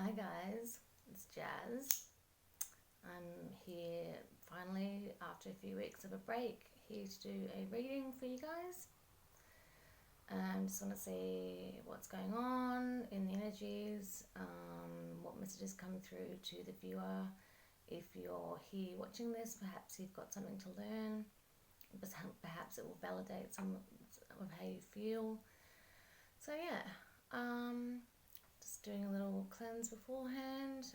Hi guys, it's Jazz. I'm here finally after a few weeks of a break, here to do a reading for you guys. And just want to see what's going on in the energies, what messages come through to the viewer. If you're here watching this, perhaps you've got something to learn. Perhaps it will validate some of how you feel. So yeah, just doing a little cleanse beforehand.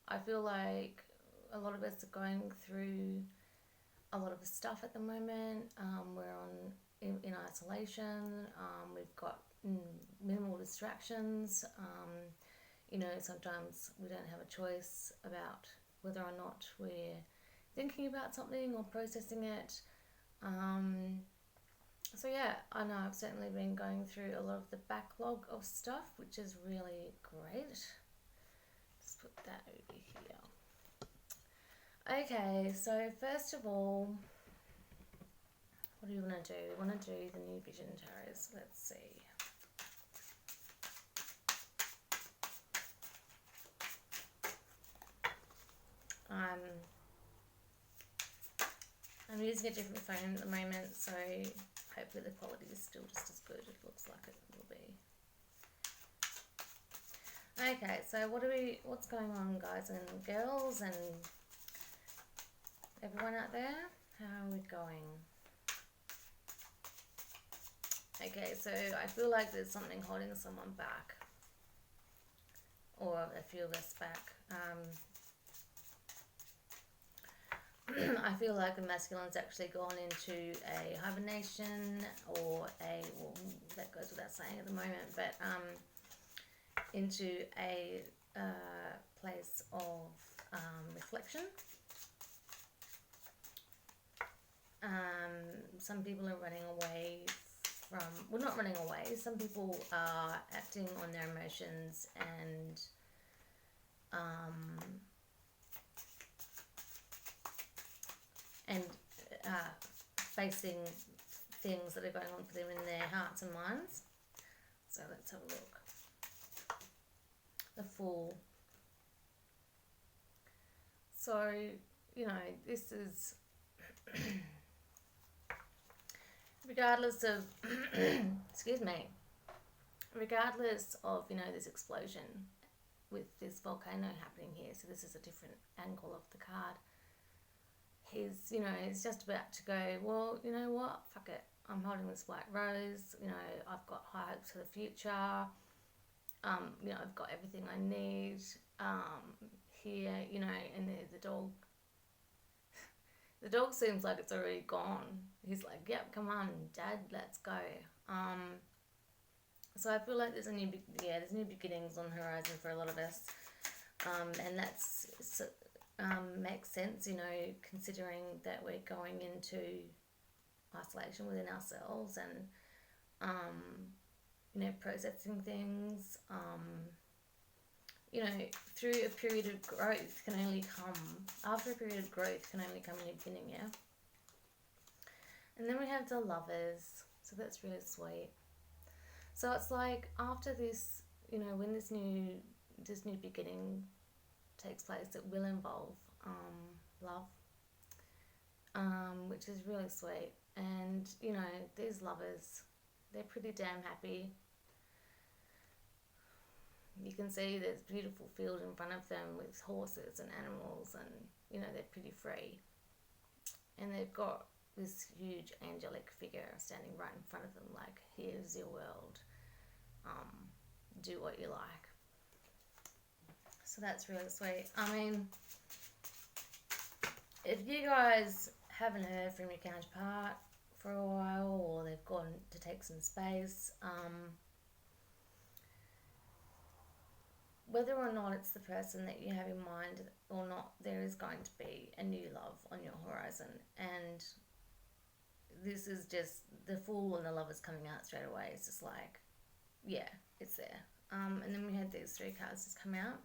I feel like a lot of us are going through a lot of stuff at the moment. We're in isolation. We've got minimal distractions. Sometimes we don't have a choice about whether or not we're thinking about something or processing it. So yeah, I know I've certainly been going through a lot of the backlog of stuff, which is really great. Just put that over here. Okay, so first of all, what do you want to do? We want to do the New Vision Tarots. Let's see. I'm using a different phone at the moment, so hopefully the quality is still just as good. It looks like it will be. Okay, so what's going on, guys and girls and everyone out there? How are we going? Okay, so I feel like there's something holding someone back, or a few of us back. I feel like the masculine's actually gone into a hibernation, or well, that goes without saying at the moment, but into a place of reflection. Some people are running away from, well, not running away, some people are acting on their emotions and facing things that are going on for them in their hearts and minds. So let's have a look. The Fool. So, this is regardless of excuse me, regardless of this explosion with this volcano happening here, so this is a different angle of the card. He's just about to go, well, you know what, fuck it, I'm holding this white rose, I've got high hopes for the future, I've got everything I need here, and the dog the dog seems like it's already gone. He's like, yep, come on, Dad, let's go. So I feel like there's new beginnings on the horizon for a lot of us, and that's makes sense, considering that we're going into isolation within ourselves and processing things. Through a period of growth can only come, after a period of growth can only come a new beginning, yeah? And then we have the Lovers, so that's really sweet. So it's like after this, when this new beginning takes place, it will involve love, which is really sweet. And, these lovers, they're pretty damn happy. You can see there's a beautiful field in front of them with horses and animals, and they're pretty free, and they've got this huge angelic figure standing right in front of them, like, here's your world, do what you like. So that's really sweet. I mean, if you guys haven't heard from your counterpart for a while, or they've gone to take some space, whether or not it's the person that you have in mind or not, there is going to be a new love on your horizon. And this is just the Fool and the Lovers coming out straight away. It's just like, yeah, it's there. And then we had these three cards just come out.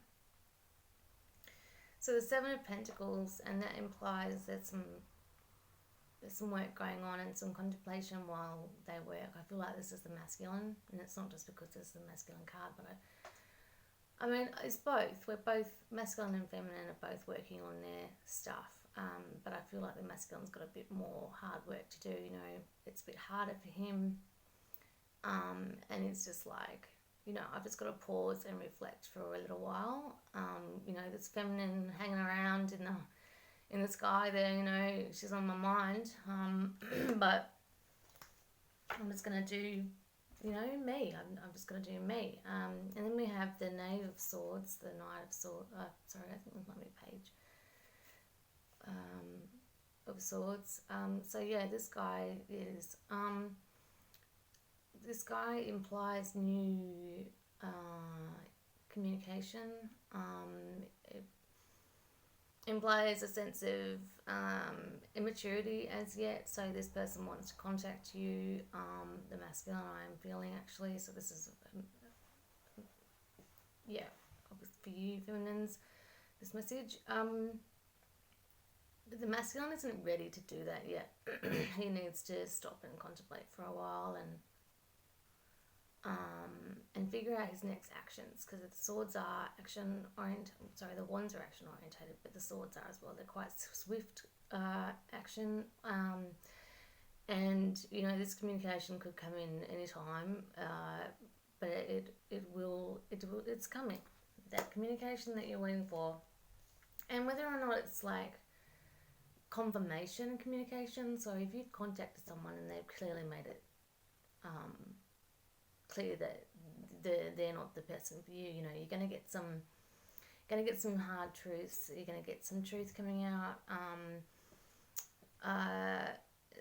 So the Seven of Pentacles, and that implies there's some work going on and some contemplation while they work. I feel like this is the masculine, and it's not just because this is the masculine card, but I mean, it's both. We're both, masculine and feminine are both working on their stuff. But I feel like the masculine's got a bit more hard work to do. You know, it's a bit harder for him. And it's just like, you know, I've just got to pause and reflect for a little while. You know, this feminine hanging around in the sky there, you know, she's on my mind. But I'm just gonna do, you know, me. I'm just gonna do me. And then we have the Knave of Swords, the Knight of Swords. Sorry, I think this might be a page. Of Swords. So yeah, this guy is. This guy implies new communication. It implies a sense of immaturity as yet. So this person wants to contact you, the masculine I am feeling actually. So this is, yeah, for you feminines, this message. The masculine isn't ready to do that yet. He needs to stop and contemplate for a while and figure out his next actions, because the swords are action oriented. Sorry, the wands are action orientated, but the swords are as well. They're quite swift action, and you know this communication could come in any time, but it's coming. That communication that you're waiting for, and whether or not it's like confirmation communication. So if you've contacted someone and they've clearly made it clear that they're not the person for you, you know, you're gonna get some hard truths. You're gonna get some truth coming out.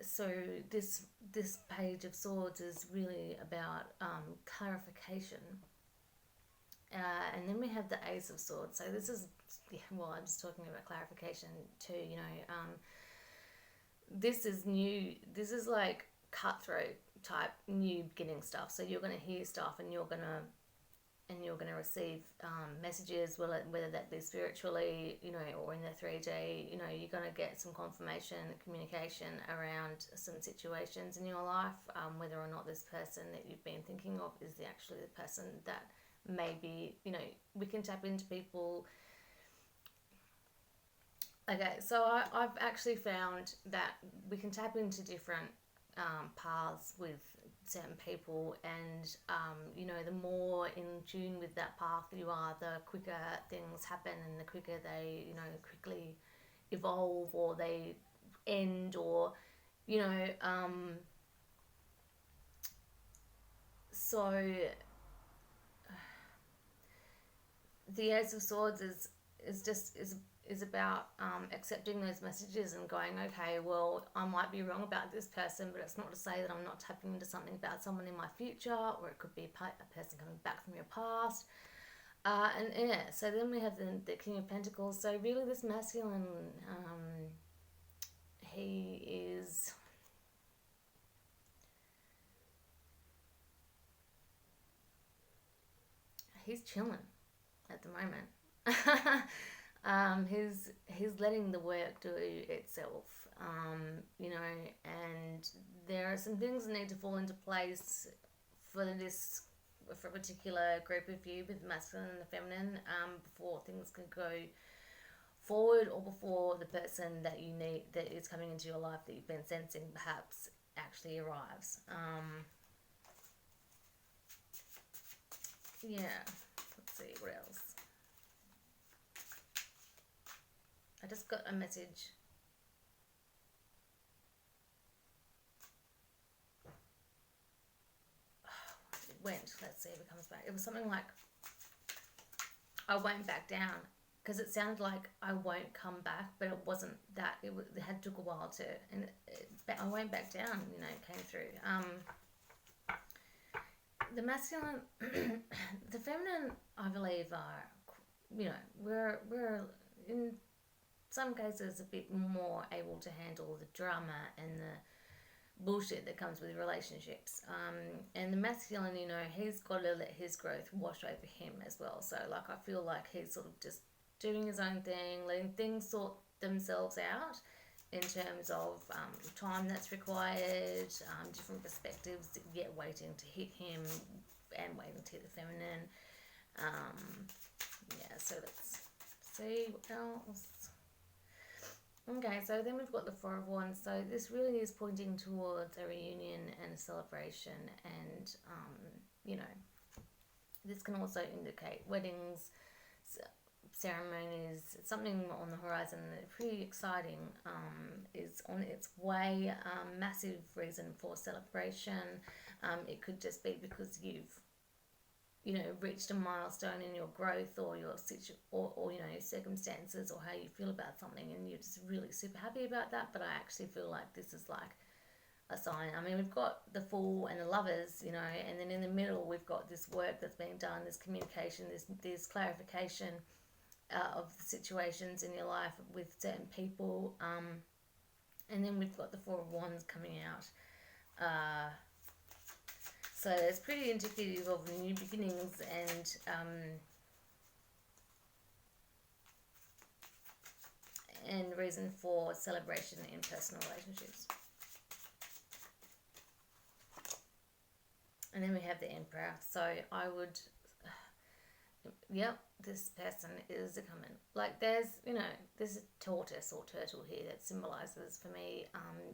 So this page of swords is really about clarification. And then we have the Ace of Swords. So this is, yeah, well, I'm just talking about clarification too. You know, this is new. This is like cutthroat type new beginning stuff. So you're going to hear stuff, and you're going to receive messages, whether that be spiritually, you know, or in the 3D. You know, you're going to get some confirmation, communication around some situations in your life, whether or not this person that you've been thinking of is actually the person that maybe, you know, we can tap into people. Okay, so I've actually found that we can tap into different paths with certain people, and you know, the more in tune with that path you are, the quicker things happen, and the quicker they, you know, quickly evolve, or they end, or you know, so the Ace of Swords is about accepting those messages and going, okay, well, I might be wrong about this person, but it's not to say that I'm not tapping into something about someone in my future, or it could be a person coming back from your past. And yeah, so then we have the King of Pentacles. So really this masculine, he's chilling at the moment. He's letting the work do itself, you know, and there are some things that need to fall into place for a particular group of you, with the masculine and the feminine, before things can go forward, or before the person that you need, that is coming into your life, that you've been sensing perhaps, actually arrives. Yeah, let's see what else. I just got a message. It went. Let's see if it comes back. It was something like, I won't back down, because it sounded like I won't come back, but it wasn't that. It had took a while to, and I won't back down, you know, came through. The masculine, the feminine, I believe, are, you know, we're in some cases a bit more able to handle the drama and the bullshit that comes with relationships. And the masculine, you know, he's got to let his growth wash over him as well. So like, I feel like he's sort of just doing his own thing, letting things sort themselves out in terms of time that's required, different perspectives, yet waiting to hit him and waiting to hit the feminine. Yeah, so let's see what else. Okay, so then we've got the Four of Wands. So this really is pointing towards a reunion and a celebration, and you know, this can also indicate weddings, ceremonies, something on the horizon that pretty exciting, is on its way. Massive reason for celebration. It could just be because you've, you know, reached a milestone in your growth or your or you know, your circumstances or how you feel about something, and you're just really super happy about that. But I actually feel like this is like a sign. I mean, we've got the Fool and the Lovers, you know, and then in the middle we've got this work that's being done, this communication, this clarification of the situations in your life with certain people, and then we've got the Four of Wands coming out. So it's pretty indicative of new beginnings and reason for celebration in personal relationships. And then we have the Emperor. So I would, yep, this person is a coming. Like there's, you know, there's a tortoise or turtle here that symbolizes for me,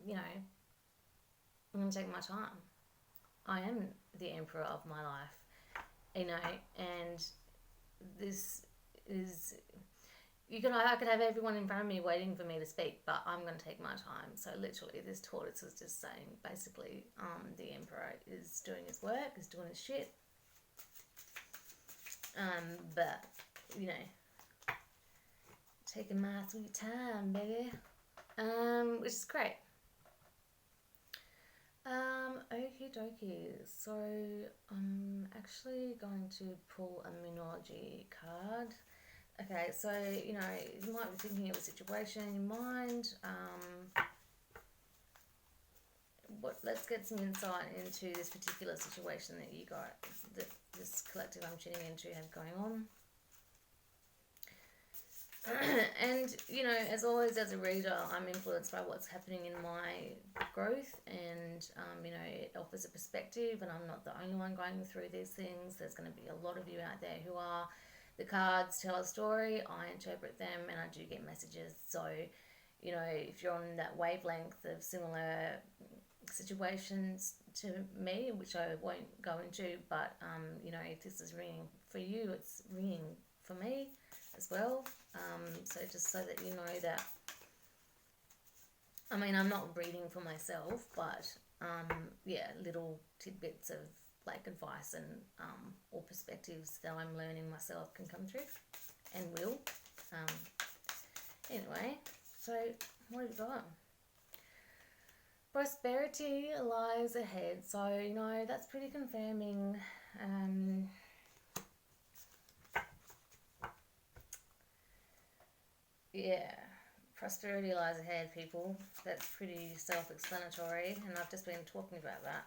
you know, I'm going to take my time. I am the emperor of my life, you know, and this is, I could have everyone in front of me waiting for me to speak, but I'm going to take my time. So literally, this tortoise is just saying, basically, the emperor is doing his work, is doing his shit, but you know, taking my sweet time, baby, which is great. Okie dokie. So I'm actually going to pull a Moonology card. Okay, so you know, you might be thinking of a situation in mind. Let's get some insight into this particular situation that you got, that this collective I'm tuning into have going on. And you know, as always, as a reader, I'm influenced by what's happening in my growth, and you know, it offers a perspective, and I'm not the only one going through these things. There's going to be a lot of you out there who are. The cards tell a story, I interpret them, and I do get messages. So you know, if you're on that wavelength of similar situations to me, which I won't go into, but you know, if this is ringing for you, it's ringing for me as well. So just so that you know that, I mean, I'm not reading for myself, but yeah, little tidbits of like advice and or perspectives that I'm learning myself can come through and will. Anyway, so what have you got? Prosperity lies ahead. So, you know, that's pretty confirming. Yeah, prosperity lies ahead, people. That's pretty self-explanatory, and I've just been talking about that.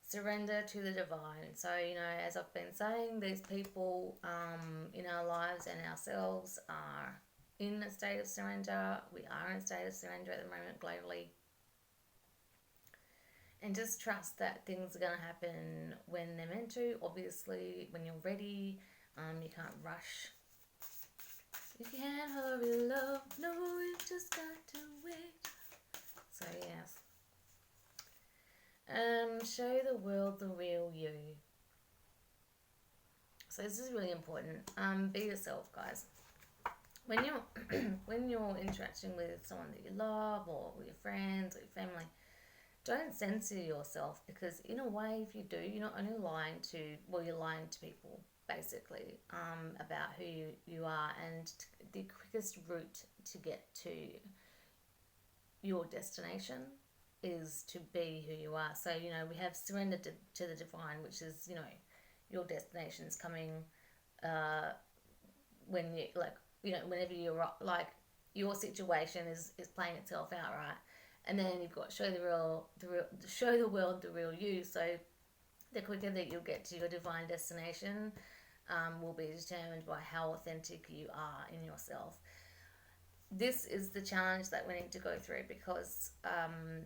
Surrender to the divine. So, you know, as I've been saying, these people in our lives and ourselves are in a state of surrender. We are in a state of surrender at the moment globally. And just trust that things are going to happen when they're meant to. Obviously, when you're ready, you can't rush. You can't hurry, love. No, you just got to wait. So, yes. Show the world the real you. So this is really important. Be yourself, guys. When you're when you're interacting with someone that you love, or with your friends or your family, don't censor yourself, because in a way, if you do, you're not only lying to, well, you're lying to people, basically, about who you are, and the quickest route to get to your destination is to be who you are. So, you know, we have surrender to the divine, which is, you know, your destination's coming when you, like, you know, whenever you're, like, your situation is playing itself out, right? And then you've got show the world the real you. So the quicker that you'll get to your divine destination will be determined by how authentic you are in yourself. This is the challenge that we need to go through, because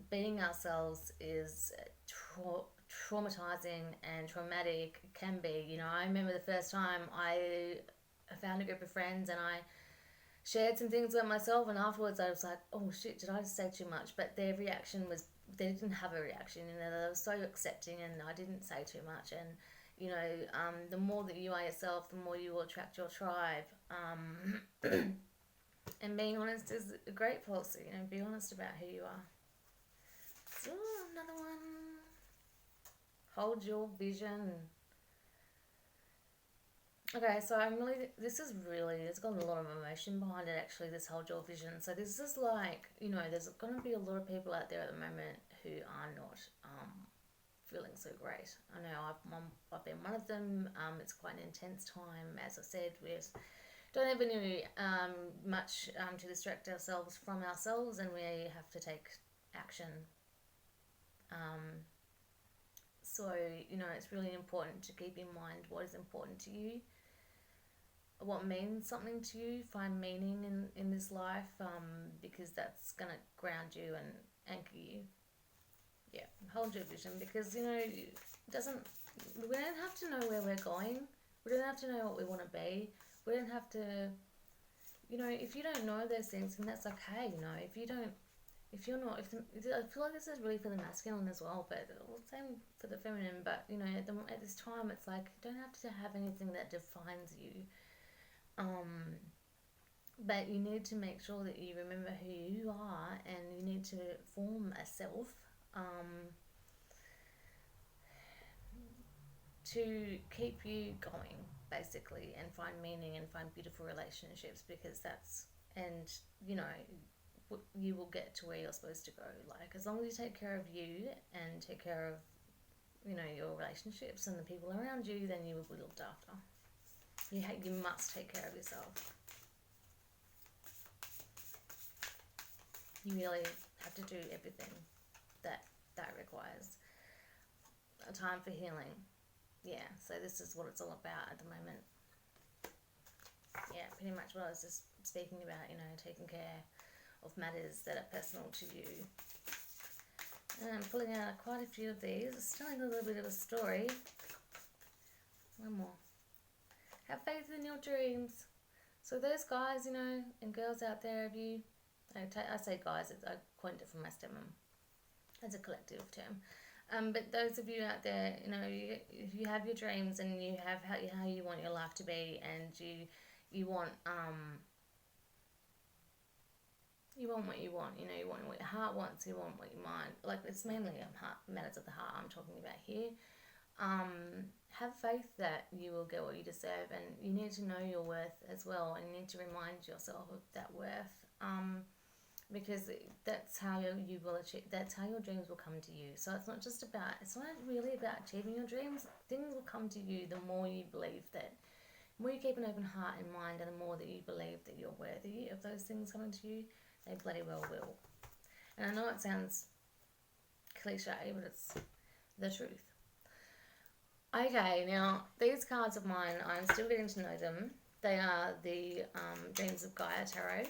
being ourselves is traumatizing and traumatic. It can be. You know, I remember the first time I I found a group of friends and I shared some things about myself, and afterwards I was like, oh shit, did I just say too much? But their reaction was, they didn't have a reaction, you know, they were so accepting, and I didn't say too much. And you know, the more that you are yourself, the more you will attract your tribe. And being honest is a great policy, you know, be honest about who you are. So another one, hold your vision. Okay, so it's got a lot of emotion behind it actually, this hold your vision. So this is like, you know, there's going to be a lot of people out there at the moment who are not feeling so great. I know I've been one of them. It's quite an intense time. As I said, we don't have any much to distract ourselves from ourselves, and we have to take action. So, you know, it's really important to keep in mind what is important to you, what means something to you, find meaning in this life, because that's going to ground you and anchor you. Yeah, hold your vision, because, you know, we don't have to know where we're going. We don't have to know what we want to be. We don't have to, you know, if you don't know those things, then that's okay, you know. I feel like this is really for the masculine as well, but same for the feminine. But, you know, at this time, it's like, you don't have to have anything that defines you. But you need to make sure that you remember who you are, and you need to form a self to keep you going, basically, and find meaning and find beautiful relationships, because and you know, you will get to where you're supposed to go. Like, as long as you take care of you and take care of, you know, your relationships and the people around you, then you will be looked after. You must take care of yourself. You really have to do everything that requires a time for healing. Yeah, so this is what it's all about at the moment. Yeah, pretty much what I was just speaking about, you know, taking care of matters that are personal to you. And I'm pulling out quite a few of these. It's telling a little bit of a story. One more. Have faith in your dreams. So those guys, you know, and girls out there, I say guys, I coined it from my stepmom as a collective term. But those of you out there, you know, you have your dreams, and you have how you want your life to be, and you want what you want, you know, you want what your heart wants, you want what your mind, like, it's mainly matters of the heart I'm talking about here. Have faith that you will get what you deserve, and you need to know your worth as well, and you need to remind yourself of that worth, because that's how you will achieve, that's how your dreams will come to you. So it's not really about achieving your dreams. Things will come to you the more you believe that, the more you keep an open heart and mind, and the more that you believe that you're worthy of those things coming to you, they bloody well will. And I know it sounds cliche, but it's the truth. Okay, now these cards of mine, I'm still getting to know them. They are the Dreams of Gaia Tarot.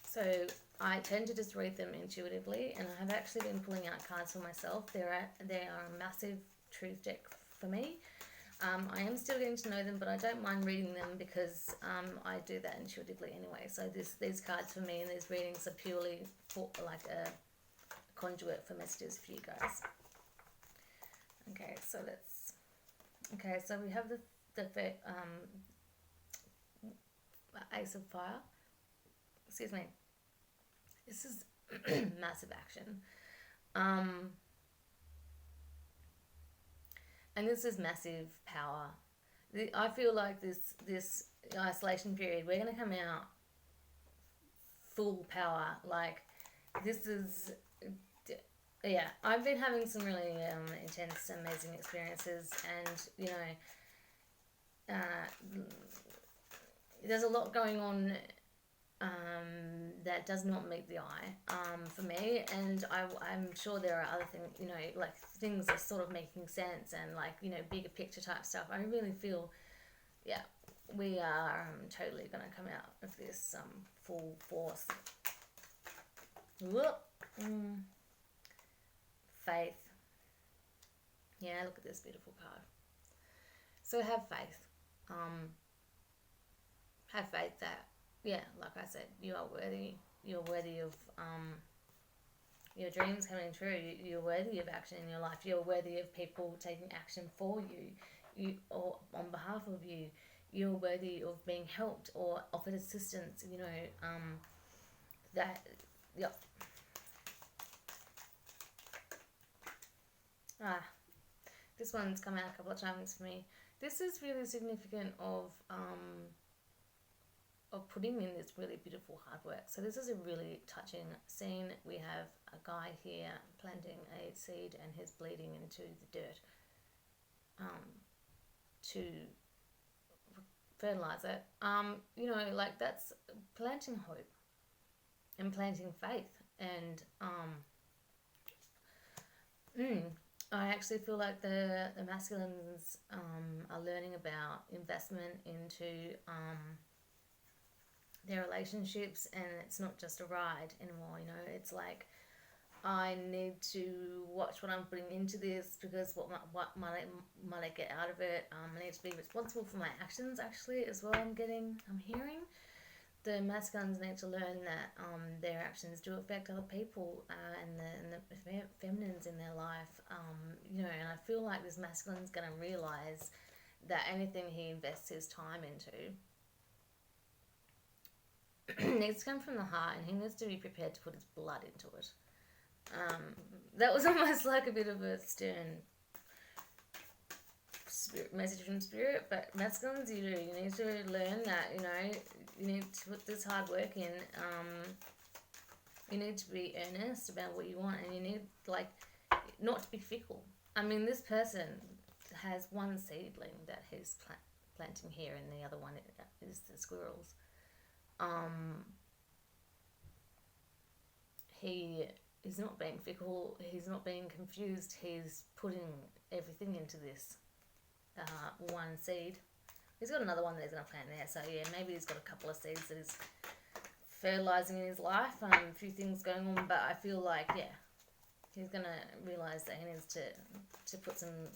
So I tend to just read them intuitively, and I have actually been pulling out cards for myself. They are a massive truth deck for me. I am still getting to know them, but I don't mind reading them, because I do that intuitively anyway. So these cards for me and these readings are purely for like a conduit for messages for you guys. Okay, so we have the Ace of Fire. Excuse me. This is massive action. And this is massive power. I feel like this isolation period, we're going to come out full power. Like, this is, yeah, I've been having some really intense, amazing experiences, and, you know, there's a lot going on that does not meet the eye for me, and I'm sure there are other things, you know, like things are sort of making sense, and like, you know, bigger picture type stuff. I really feel, yeah, we are totally going to come out of this full force. Faith. Yeah, look at this beautiful card. So have faith. have faith that, yeah, like I said, you are worthy. You're worthy of your dreams coming true. You're worthy of action in your life. You're worthy of people taking action for you or on behalf of you. You're worthy of being helped or offered assistance. That, yep. Ah, this one's come out a couple of times for me. This is really significant of putting in this really beautiful hard work. So this is a really touching scene. We have a guy here planting a seed and he's bleeding into the dirt to fertilize it. Like that's planting hope and planting faith. And I actually feel like the masculines are learning about investment into their relationships, and it's not just a ride anymore. It's like, I need to watch what I'm putting into this, because what might I get out of it. I need to be responsible for my actions, actually, as well. I'm hearing the masculines need to learn that their actions do affect other people, and the feminines in their life. And I feel like this masculine's going to realise that anything he invests his time into needs to come from the heart, and he needs to be prepared to put his blood into it. That was almost like a bit of a stern message from spirit, but masculines, you need to learn that, you need to put this hard work in. You need to be earnest about what you want, and you need, not to be fickle. I mean, this person has one seedling that he's planting here, and the other one is the squirrels. He is not being fickle. He's not being confused. He's putting everything into this one seed. He's got another one that he's going to plant there. So yeah, maybe he's got a couple of seeds that he's fertilizing in his life. A few things going on, but I feel like, yeah, he's going to realize that he needs to put some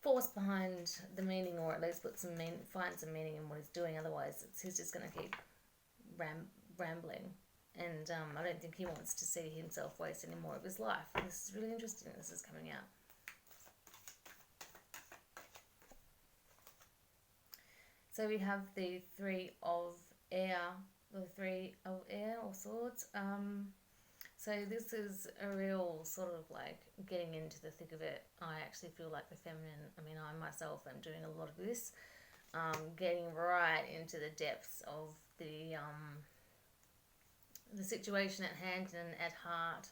force behind the meaning, or at least find some meaning in what he's doing. Otherwise, he's just going to keep rambling. And I don't think he wants to see himself waste any more of his life. This is really interesting. This is coming out. So we have the Three of Air or Swords. So this is a real sort of like getting into the thick of it. I actually feel like the feminine, I myself am doing a lot of this, getting right into the depths of the situation at hand and at heart.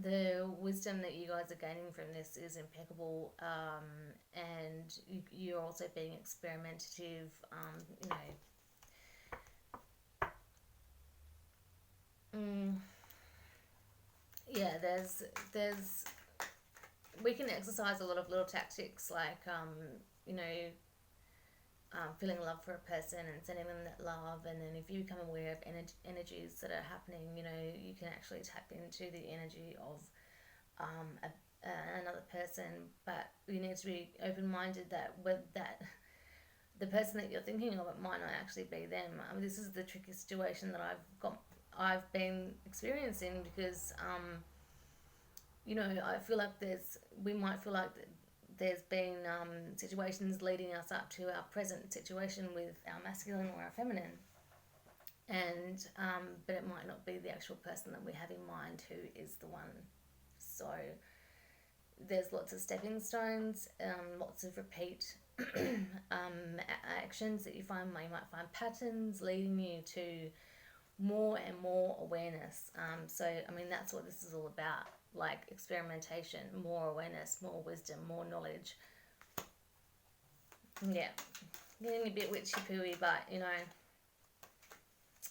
The wisdom that you guys are gaining from this is impeccable, and you're also being experimentative. Yeah, there's we can exercise a lot of little tactics, like feeling love for a person and sending them that love, and then if you become aware of energies that are happening, you can actually tap into the energy of another person. But you need to be open-minded that the person that you're thinking of, it might not actually be them. This is the tricky situation that I've been experiencing, because I feel like we might feel like there's been situations leading us up to our present situation with our masculine or our feminine, and but it might not be the actual person that we have in mind who is the one. So there's lots of stepping stones, lots of repeat actions that you might find patterns leading you to more and more awareness. So that's what this is all about. Like experimentation, more awareness, more wisdom, more knowledge. Yeah, getting a bit witchy pooey, but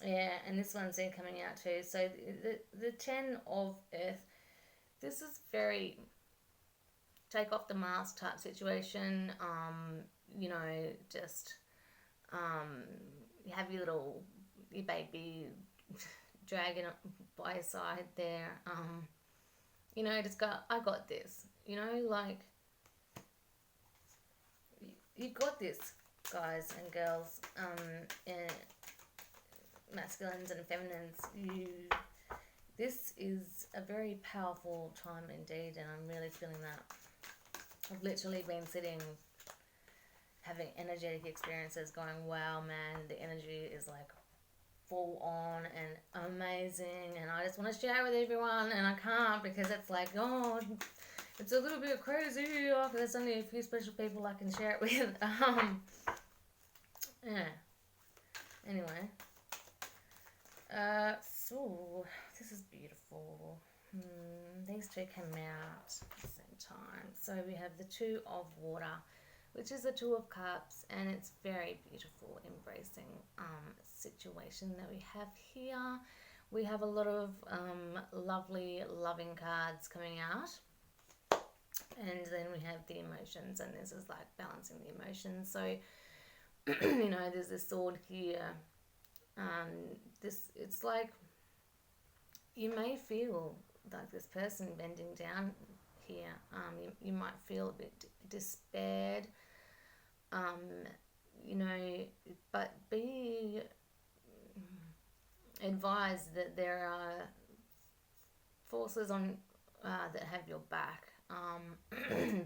yeah. And this one's then coming out too. So the 10 of Earth. This is very take off the mask type situation. Just you have your baby dragging it by your side there. Just go, I got this. Like, you got this. guys and girls, masculines and feminines, this is a very powerful time indeed, and I'm really feeling that. I've literally been sitting having energetic experiences going, wow, man, the energy is like full on and amazing, and I just want to share with everyone, and I can't because it's like, oh, it's a little bit crazy because there's only a few special people I can share it with. Yeah. Anyway. So this is beautiful. These two came out at the same time. So we have the Two of Water, which is the Two of Cups, and it's very beautiful, embracing situation that we have here. We have a lot of lovely, loving cards coming out. And then we have the emotions, and this is like balancing the emotions. So, you know, there's this sword here. It's like you may feel like this person bending down here. You might feel a bit despaired. You know, but be advised that there are forces on that have your back,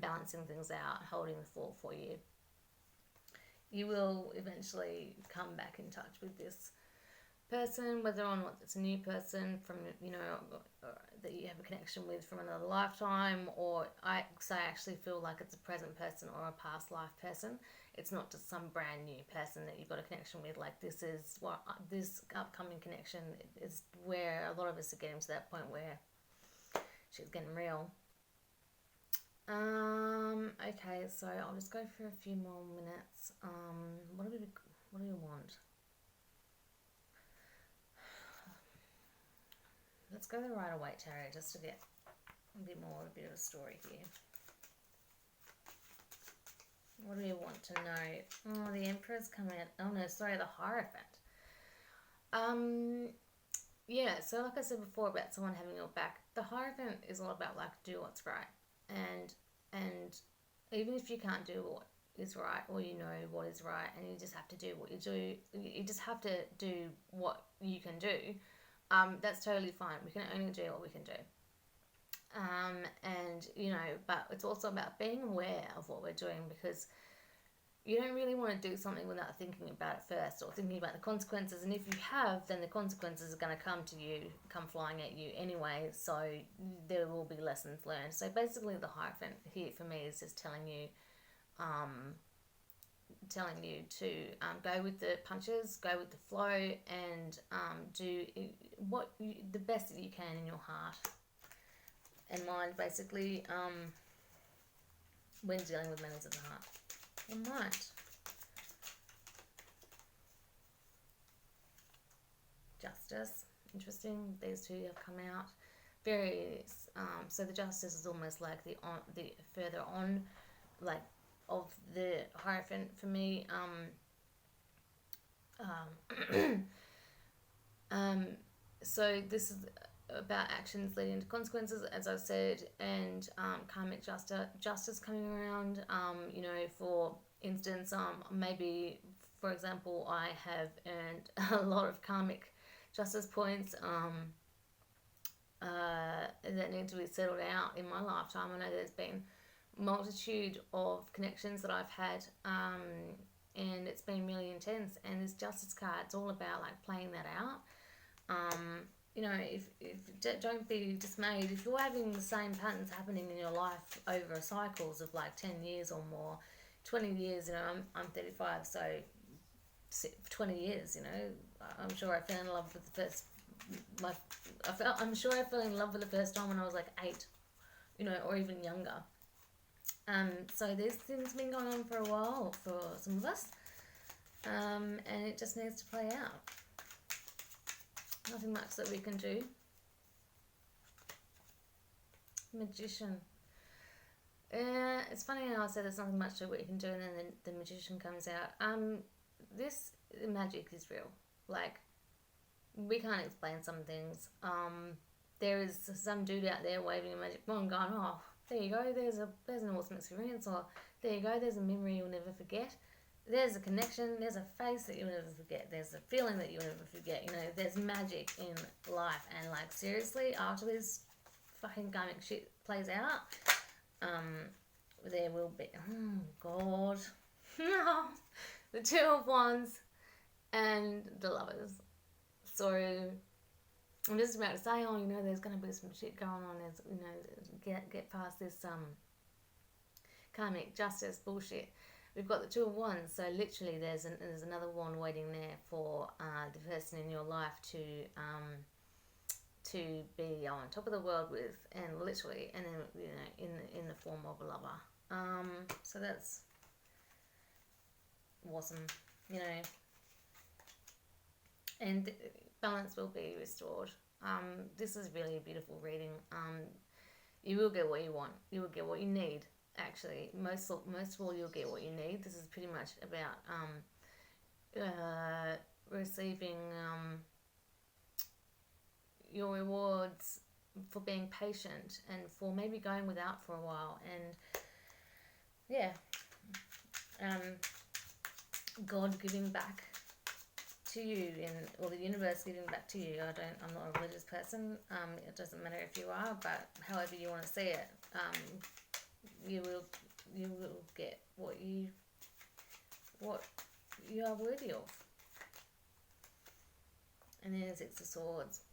balancing things out, holding the fort for you. You will eventually come back in touch with this person, whether or not it's a new person from, you know, that you have a connection with from another lifetime, or I actually feel like it's a present person or a past life person. It's not just some brand new person that you've got a connection with. Like, this is what this upcoming connection is, where a lot of us are getting to that point where she's getting real. Okay, so I'll just go for a few more minutes. What do we want? Let's go the Rider-Waite Tarot just to get a bit more of a bit of a story here. What do we want to know? Oh, the Emperor's come out. Oh no, sorry, the Hierophant. Yeah, so like I said before about someone having your back, the Hierophant is all about like, do what's right. And even if you can't do what is right, or you know what is right, and you just have to do what you do, you just have to do what you can do. That's totally fine. We can only do what we can do. And, you know, but it's also about being aware of what we're doing, because you don't really want to do something without thinking about it first, or thinking about the consequences. And if you have, then the consequences are going to come to you, come flying at you anyway. So there will be lessons learned. So basically the Hierophant here for me is just telling you to go with the punches, go with the flow, and do the best that you can in your heart and mind, basically, when dealing with matters of the heart and mind. Justice, interesting. These two have come out. Very so the Justice is almost like the further on, like, of the Hierophant for me. So this is about actions leading to consequences, as I've said, and karmic justice coming around. You know, for instance, maybe, for example, I have earned a lot of karmic justice points that need to be settled out in my lifetime. I know there's been multitude of connections that I've had, and it's been really intense. And this Justice card, it's all about like playing that out. You know, if don't be dismayed if you're having the same patterns happening in your life over cycles of like 10 years or more, 20 years. You know, I'm 35, so 20 years. You know, I'm sure I fell in love with the first. I'm sure I fell in love with the first time when I was like 8, you know, or even younger. So this thing's been going on for a while for some of us, and it just needs to play out. Nothing much that we can do. Magician. It's funny how I said there's nothing much that we can do, and then the Magician comes out. This magic is real. Like, we can't explain some things. There is some dude out there waving a magic wand going, oh, there you go, there's an awesome experience, or there you go, there's a memory you'll never forget. there's a connection, there's a face that you'll never forget, there's a feeling that you'll never forget, you know, there's magic in life. And like, seriously, after this fucking karmic shit plays out, there will be, oh god, the Two of Wands and the Lovers. So I'm just about to say, oh, you know, there's going to be some shit going on, there's, you know, get past this karmic justice bullshit. We've got the Two of Wands, so literally there's another wand waiting there for the person in your life to be on top of the world with, and literally, and then, you know, in the form of a lover. So that's awesome, you know, and balance will be restored. This is really a beautiful reading. You will get what you want. You will get what you need. Actually, most of all, you'll get what you need. This is pretty much about receiving your rewards for being patient and for maybe going without for a while. And yeah, God giving back to you, or the universe giving back to you. I'm not a religious person. It doesn't matter if you are, but however you want to see it, you will get what you are worthy of. And then the Six of Swords.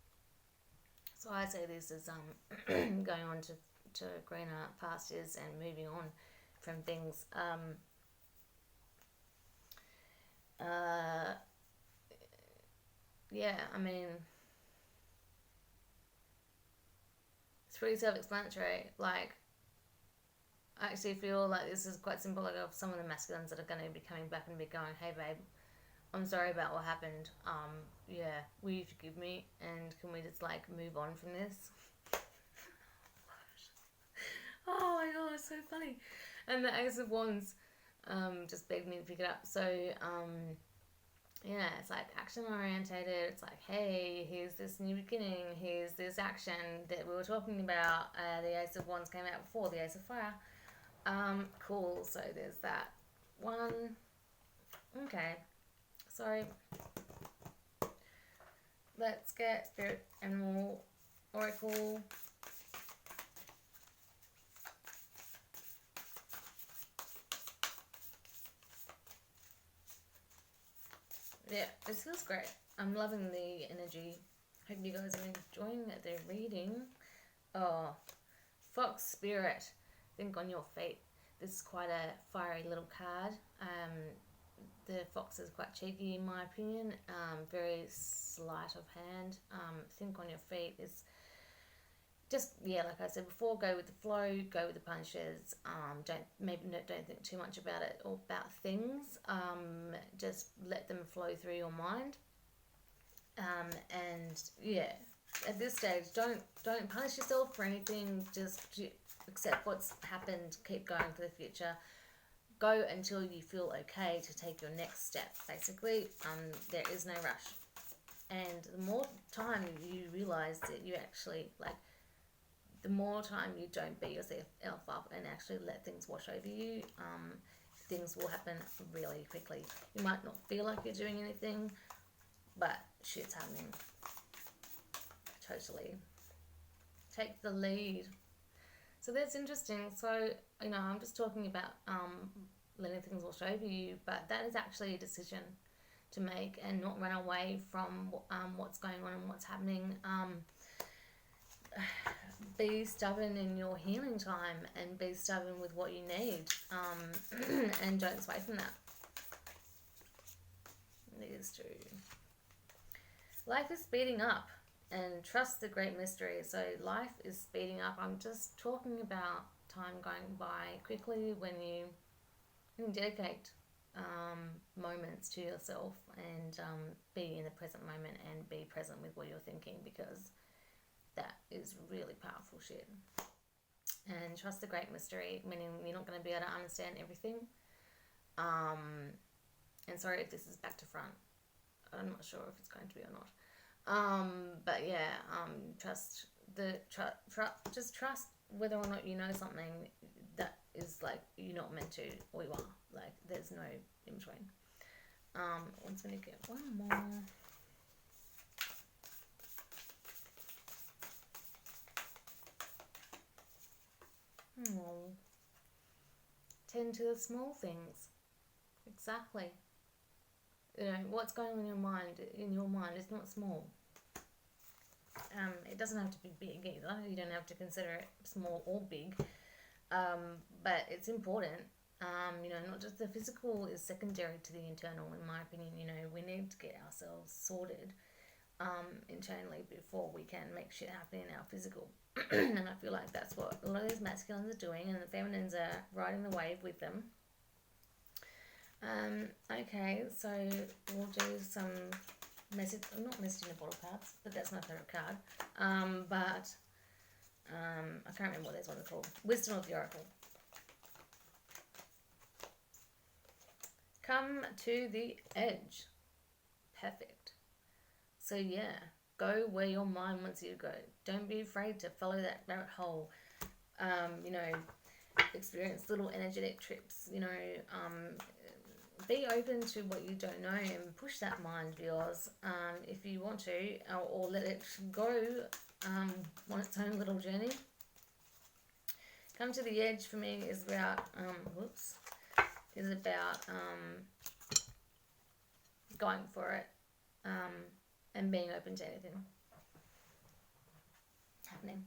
So I say this is going on to greener pastures and moving on from things. Yeah, I mean, it's pretty self-explanatory. Like, I actually feel like this is quite symbolic of some of the masculines that are going to be coming back and be going, hey babe, I'm sorry about what happened. Yeah, will you forgive me? And can we just like move on from this? Oh my god, it's so funny. And the Ace of Wands just begged me to pick it up. So, yeah, it's like action orientated. It's like, hey, here's this new beginning. Here's this action that we were talking about. The Ace of Wands came out before the Ace of Fire. Cool. So there's that one. Okay. So let's get Spirit Animal Oracle. Yeah, this feels great. I'm loving the energy. Hope you guys are enjoying the reading. Oh, Fox Spirit, think on your feet. This is quite a fiery little card. The fox is quite cheeky in my opinion. Very sleight of hand. Think on your feet is just, yeah, like I said before, go with the flow, go with the punches. Don't think too much about it or about things. Just let them flow through your mind. And yeah, at this stage, don't punish yourself for anything. Just accept what's happened. Keep going for the future. Go until you feel okay to take your next step. Basically, there is no rush. And the more time you realize that you actually like, the more time you don't beat yourself up and actually let things wash over you, things will happen really quickly. You might not feel like you're doing anything, but shit's happening. Totally. Take the lead. So that's interesting. So, you know, I'm just talking about letting things wash over you, but that is actually a decision to make and not run away from what's going on and what's happening. Be stubborn in your healing time and be stubborn with what you need, and don't sway from that. These two. Life is speeding up and trust the great mystery. So life is speeding up. I'm just talking about time going by quickly when you dedicate moments to yourself and be in the present moment and be present with what you're thinking, because that is really powerful shit. And trust the great mystery, meaning you're not going to be able to understand everything. And sorry if this is back to front. I'm not sure if it's going to be or not. But yeah, just trust whether or not you know something that is like you're not meant to, or you are. Like there's no in between. I'm just going to get one more. Oh. Tend to the small things. Exactly. You know, what's going on in your mind is not small. It doesn't have to be big either. You don't have to consider it small or big. But it's important. You know, not just the physical is secondary to the internal, in my opinion. You know, we need to get ourselves sorted internally before we can make shit happen in our physical. And I feel like that's what a lot of these masculines are doing, and the feminines are riding the wave with them. Okay, so we'll do some not message in a bottle cards, but that's my favourite card. I can't remember what this one's called. Wisdom of the Oracle. Come to the edge. Perfect. So yeah, go where your mind wants you to go. Don't be afraid to follow that rabbit hole. You know, experience little energetic trips. You know, be open to what you don't know and push that mind of yours if you want to, or let it go on its own little journey. Come to the edge for me is about going for it and being open to anything happening.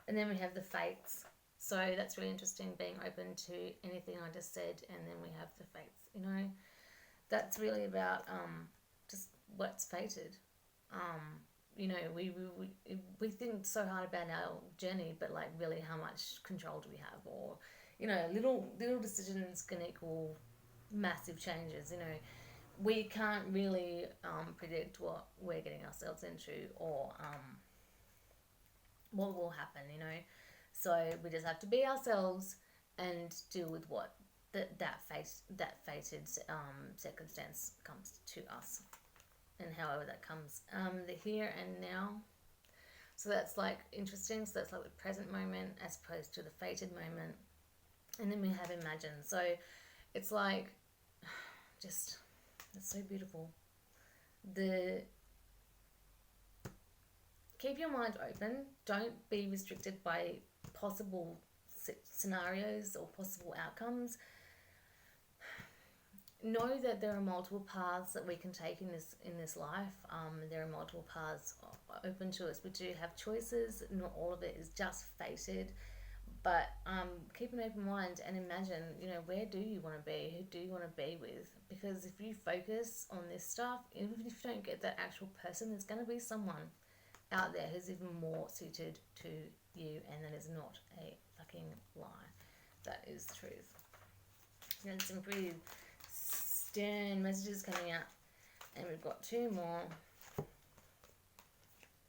And then we have the fates. So that's really interesting, being open to anything I just said. And then we have the fates. You know, that's really about just what's fated. You know, we think so hard about our journey, but like really how much control do we have? Or, you know, little decisions can equal massive changes. You know, we can't really predict what we're getting ourselves into, or what will happen, you know. So we just have to be ourselves and deal with what that fated circumstance comes to us, and however that comes. The here and now. So that's like interesting. So that's like the present moment as opposed to the fated moment. And then we have imagine. So it's like just, it's so beautiful. Keep your mind open. Don't be restricted by possible scenarios or possible outcomes. Know that there are multiple paths that we can take in this life. There are multiple paths open to us. We do have choices. Not all of it is just fated. But keep an open mind and imagine, you know, where do you want to be? Who do you want to be with? Because if you focus on this stuff, even if you don't get that actual person, there's going to be someone out there who's even more suited to you, and that is not a fucking lie. That is truth. And some pretty stern messages coming out, and we've got two more.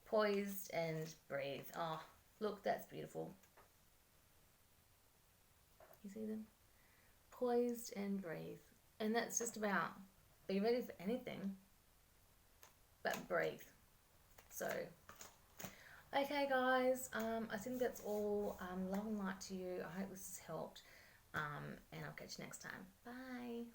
Poised and breathe. Oh, look, that's beautiful. You see them? Poised and breathe. And that's just about be ready for anything, but breathe. So, okay guys, I think that's all. Love and light to you. I hope this has helped, and I'll catch you next time. Bye.